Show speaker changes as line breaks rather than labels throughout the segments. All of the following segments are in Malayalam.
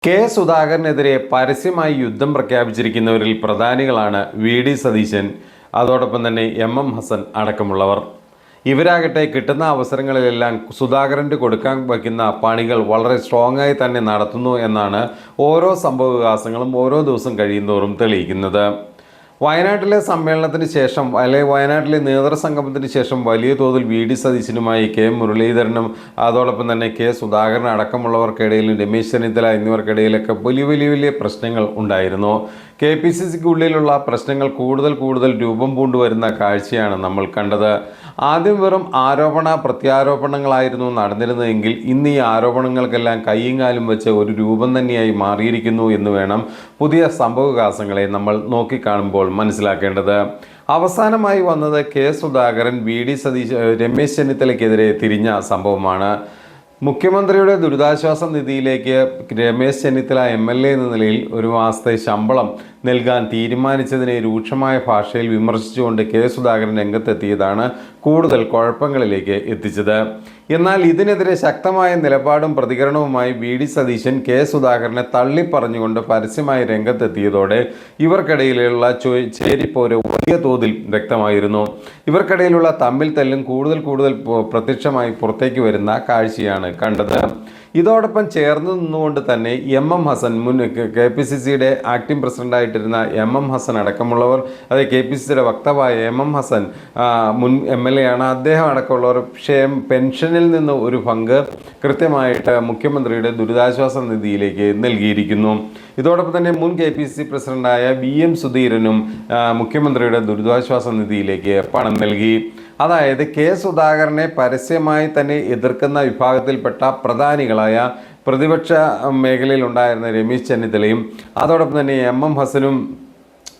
കെ സുധാകരനെതിരെ പരസ്യമായി യുദ്ധം പ്രഖ്യാപിച്ചിരിക്കുന്നവരിൽ പ്രധാനികളാണ് വി.ഡി. സതീശൻ, അതോടൊപ്പം തന്നെ എം ഹസൻ അടക്കമുള്ളവർ. ഇവരാകട്ടെ കിട്ടുന്ന അവസരങ്ങളിലെല്ലാം സുധാകരന് കൊടുക്കാൻ വയ്ക്കുന്ന പണികൾ വളരെ സ്ട്രോങ്ങായി തന്നെ നടത്തുന്നു എന്നാണ് ഓരോ സംഭവവികാസങ്ങളും ഓരോ ദിവസം കഴിയുന്തോറും തെളിയിക്കുന്നത്. വയനാട്ടിലെ സമ്മേളനത്തിന് ശേഷം വയനാട്ടിലെ നേതൃസംഗമത്തിന് ശേഷം വലിയ തോതിൽ വി.ഡി. സതീശനുമായി കെ മുരളീധരനും അതോടൊപ്പം തന്നെ കെ സുധാകരൻ അടക്കമുള്ളവർക്കിടയിലും രമേശ് ചെന്നിത്തല എന്നിവർക്കിടയിലൊക്കെ വലിയ പ്രശ്നങ്ങൾ ഉണ്ടായിരുന്നു. KPCCക്കുള്ളിലുള്ള പ്രശ്നങ്ങൾ കൂടുതൽ രൂപം പൂണ്ടുവരുന്ന കാഴ്ചയാണ് നമ്മൾ കണ്ടത്. ആദ്യം വെറും പ്രത്യാരോപണങ്ങളായിരുന്നു നടന്നിരുന്നതെങ്കിൽ ഇന്ന് ഈ ആരോപണങ്ങൾക്കെല്ലാം കയ്യും കാലും വെച്ച് ഒരു രൂപം തന്നെയായി മാറിയിരിക്കുന്നു എന്ന് വേണം പുതിയ സംഭവവികാസങ്ങളെ നമ്മൾ നോക്കിക്കാണുമ്പോൾ മനസ്സിലാക്കേണ്ടത്. അവസാനമായി വന്നത് കെ സുധാകരൻ വി.ഡി. രമേശ് ചെന്നിത്തലയ്ക്കെതിരെ തിരിഞ്ഞ സംഭവമാണ്. മുഖ്യമന്ത്രിയുടെ ദുരിതാശ്വാസ നിധിയിലേക്ക് രമേശ് ചെന്നിത്തല MLA എന്ന നിലയിൽ ഒരു മാസത്തെ ശമ്പളം നൽകാൻ തീരുമാനിച്ചതിനെ രൂക്ഷമായ ഭാഷയിൽ വിമർശിച്ചുകൊണ്ട് കെ സുധാകരൻ രംഗത്തെത്തിയതാണ് കൂടുതൽ കുഴപ്പങ്ങളിലേക്ക് എത്തിച്ചത്. എന്നാൽ ഇതിനെതിരെ ശക്തമായ നിലപാടും പ്രതികരണവുമായി വി.ഡി. സതീശൻ കെ സുധാകരനെ തള്ളിപ്പറഞ്ഞുകൊണ്ട് പരസ്യമായി രംഗത്തെത്തിയതോടെ ഇവർക്കിടയിലുള്ള ചേരിപ്പോര് വലിയ തോതിൽ വ്യക്തമായിരുന്നു. ഇവർക്കിടയിലുള്ള തമ്മിൽ തല്ലും കൂടുതൽ പ്രത്യക്ഷമായി പുറത്തേക്ക് വരുന്ന കാഴ്ചയാണ് കണ്ടത്. ഇതോടൊപ്പം ചേർന്ന് നിന്നുകൊണ്ട് തന്നെ എം ഹസൻ, മുൻ KPCCയുടെ ആക്ടിംഗ് പ്രസിഡന്റായിട്ടിരുന്ന എം ഹസൻ അടക്കമുള്ളവർ, അതെ KPCCയുടെ വക്താവായ എം ഹസൻ മുൻ MLA ആണ്, അദ്ദേഹം അടക്കമുള്ളവർ പെൻഷനിൽ നിന്ന് ഒരു പങ്ക് കൃത്യമായിട്ട് മുഖ്യമന്ത്രിയുടെ ദുരിതാശ്വാസ നിധിയിലേക്ക് നൽകിയിരിക്കുന്നു. ഇതോടൊപ്പം തന്നെ മുൻ KPCC പ്രസിഡന്റായ VM സുധീരനും മുഖ്യമന്ത്രിയുടെ ദുരിതാശ്വാസ നിധിയിലേക്ക് പണം നൽകി. അതായത് കെ സുധാകരനെ പരസ്യമായി തന്നെ എതിർക്കുന്ന വിഭാഗത്തിൽപ്പെട്ട പ്രധാനികളായ പ്രതിപക്ഷ മേഖലയിൽ ഉണ്ടായിരുന്ന രമേശ് ചെന്നിത്തലയും അതോടൊപ്പം തന്നെ എം ഹസനും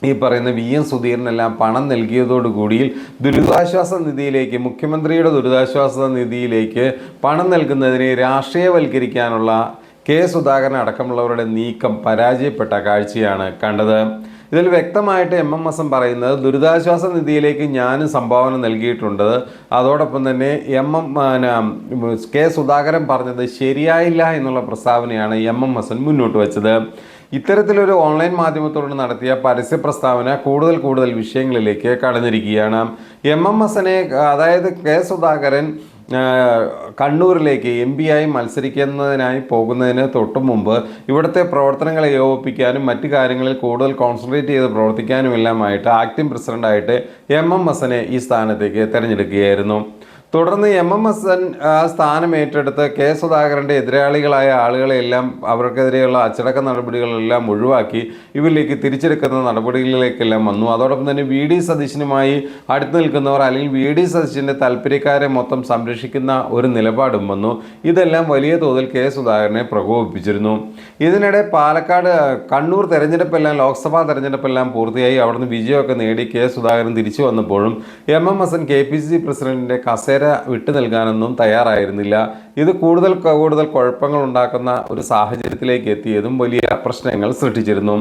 ഈ പറയുന്ന VM സുധീരനെല്ലാം പണം നൽകിയതോടുകൂടി ദുരിതാശ്വാസ നിധിയിലേക്ക്, മുഖ്യമന്ത്രിയുടെ ദുരിതാശ്വാസ നിധിയിലേക്ക് പണം നൽകുന്നതിനെ രാഷ്ട്രീയവൽക്കരിക്കാനുള്ള കെ സുധാകരൻ അടക്കമുള്ളവരുടെ നീക്കം പരാജയപ്പെട്ട കാഴ്ചയാണ് കണ്ടത്. ഇതിൽ വ്യക്തമായിട്ട് എം ഹസൻ പറയുന്നത്, ദുരിതാശ്വാസ നിധിയിലേക്ക് ഞാനും സംഭാവന നൽകിയിട്ടുണ്ട്, അതോടൊപ്പം തന്നെ കെ സുധാകരൻ പറഞ്ഞത് ശരിയായില്ല എന്നുള്ള പ്രസ്താവനയാണ് എം ഹസൻ മുന്നോട്ട് വെച്ചത്. ഇത്തരത്തിലൊരു ഓൺലൈൻ മാധ്യമത്തോട് നടത്തിയ പരസ്യ പ്രസ്താവന കൂടുതൽ വിഷയങ്ങളിലേക്ക് കടന്നിരിക്കുകയാണ്. എം ഹസനെ, അതായത് കെ സുധാകരൻ കണ്ണൂരിലേക്ക് MP ആയി മത്സരിക്കുന്നതിനായി പോകുന്നതിന് തൊട്ടു മുമ്പ് ഇവിടുത്തെ പ്രവർത്തനങ്ങളെ ഏകോപിപ്പിക്കാനും മറ്റു കാര്യങ്ങളിൽ കൂടുതൽ കോൺസെൻട്രേറ്റ് ചെയ്ത് പ്രവർത്തിക്കാനുമെല്ലാമായിട്ട് ആക്ടിംഗ് പ്രസിഡന്റായിട്ട് എം ഹസനെ ഈ സ്ഥാനത്തേക്ക് തിരഞ്ഞെടുക്കുകയായിരുന്നു. തുടർന്ന് എം ഹസൻ സ്ഥാനം ഏറ്റെടുത്ത് കെ സുധാകരൻ്റെ എതിരാളികളായ ആളുകളെല്ലാം, അവർക്കെതിരെയുള്ള അച്ചടക്ക നടപടികളെല്ലാം ഒഴിവാക്കി ഇവരിലേക്ക് തിരിച്ചെടുക്കുന്ന നടപടികളിലേക്കെല്ലാം വന്നു. അതോടൊപ്പം തന്നെ വി.ഡി. സതീശനുമായി അടുത്ത് നിൽക്കുന്നവർ അല്ലെങ്കിൽ വി.ഡി. സതീശൻ്റെ താല്പര്യക്കാരെ മൊത്തം സംരക്ഷിക്കുന്ന ഒരു നിലപാടും വന്നു. ഇതെല്ലാം വലിയ തോതിൽ കെ സുധാകരനെ പ്രകോപിപ്പിച്ചിരുന്നു. ഇതിനിടെ കണ്ണൂർ തെരഞ്ഞെടുപ്പെല്ലാം, ലോക്സഭാ തെരഞ്ഞെടുപ്പെല്ലാം പൂർത്തിയായി അവിടുന്ന് വിജയമൊക്കെ നേടി കെ സുധാകരൻ തിരിച്ചു വന്നപ്പോഴും എം ഹസൻ KPCC പ്രസിഡന്റിൻ്റെ കസേര വിട്ടു നൽകാനൊന്നും തയ്യാറായിരുന്നില്ല. ഇത് കൂടുതൽ കുഴപ്പങ്ങൾ ഉണ്ടാക്കുന്ന ഒരു സാഹചര്യത്തിലേക്ക് എത്തിയതും വലിയ പ്രശ്നങ്ങൾ സൃഷ്ടിച്ചിരുന്നു.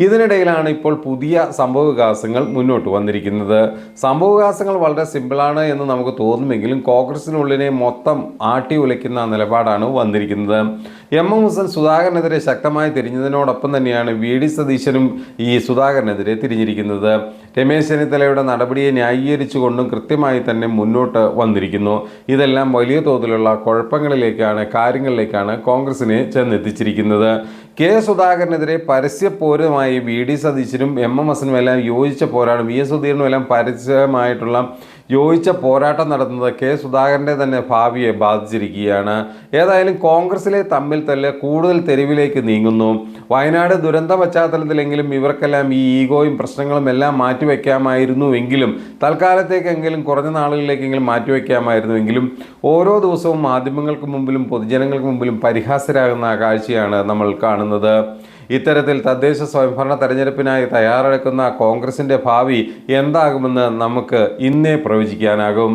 ഇതിനിടയിലാണ് ഇപ്പോൾ പുതിയ സംഭവവികാസങ്ങൾ മുന്നോട്ട് വന്നിരിക്കുന്നത്. സംഭവവികാസങ്ങൾ വളരെ സിമ്പിളാണ് എന്ന് നമുക്ക് തോന്നുമെങ്കിലും കോൺഗ്രസിനുള്ളിനെ മൊത്തം ആട്ടി ഉലയ്ക്കുന്ന നിലപാടാണ് വന്നിരിക്കുന്നത്. എം ഹസൻ സുധാകരനെതിരെ ശക്തമായി തിരിഞ്ഞതിനോടൊപ്പം തന്നെയാണ് വി.ഡി. സതീശനും ഈ സുധാകരനെതിരെ തിരിഞ്ഞിരിക്കുന്നത്. രമേശ് ചെന്നിത്തലയുടെ നടപടിയെ ന്യായീകരിച്ചുകൊണ്ടും കൃത്യമായി തന്നെ മുന്നോട്ട് വന്നിരിക്കുന്നു. ഇതെല്ലാം വലിയ തോതിലുള്ള കാര്യങ്ങളിലേക്കാണ് കോൺഗ്രസിനെ ചെന്നെത്തിച്ചിരിക്കുന്നത്. കെ സുധാകരനെതിരെ പരസ്യപോരുമായി വി.ഡി. സതീശനും എം ഹസനും എല്ലാം യോജിച്ച പോരാട്ടം, VM സുധീരനും എല്ലാം പരസ്യമായിട്ടുള്ള യോജിച്ച പോരാട്ടം നടത്തുന്നത് കെ സുധാകരൻ്റെ തന്നെ ഭാവിയെ ബാധിച്ചിരിക്കുകയാണ്. ഏതായാലും കോൺഗ്രസിലെ തമ്മിൽ തല്ല് കൂടുതൽ തെരുവിലേക്ക് നീങ്ങുന്നു. വയനാട് ദുരന്ത പശ്ചാത്തലത്തിലെങ്കിലും ഇവർക്കെല്ലാം ഈ ഈഗോയും പ്രശ്നങ്ങളും എല്ലാം മാറ്റിവെക്കാമായിരുന്നുവെങ്കിലും, തൽക്കാലത്തേക്കെങ്കിലും കുറഞ്ഞ നാളുകളിലേക്കെങ്കിലും മാറ്റിവെക്കാമായിരുന്നുവെങ്കിലും ഓരോ ദിവസവും മാധ്യമങ്ങൾക്ക് മുമ്പിലും പൊതുജനങ്ങൾക്ക് മുമ്പിലും പരിഹാസ്യരാകുന്ന കാഴ്ചയാണ് നമ്മൾ കാണുന്നത്. ഇത്തരത്തിൽ തദ്ദേശ സ്വയംഭരണ തെരഞ്ഞെടുപ്പിനായി തയ്യാറെടുക്കുന്ന കോൺഗ്രസിൻ്റെ ഭാവി എന്താകുമെന്ന് നമുക്ക് ഇന്നേ പ്രവചിക്കാനാകും.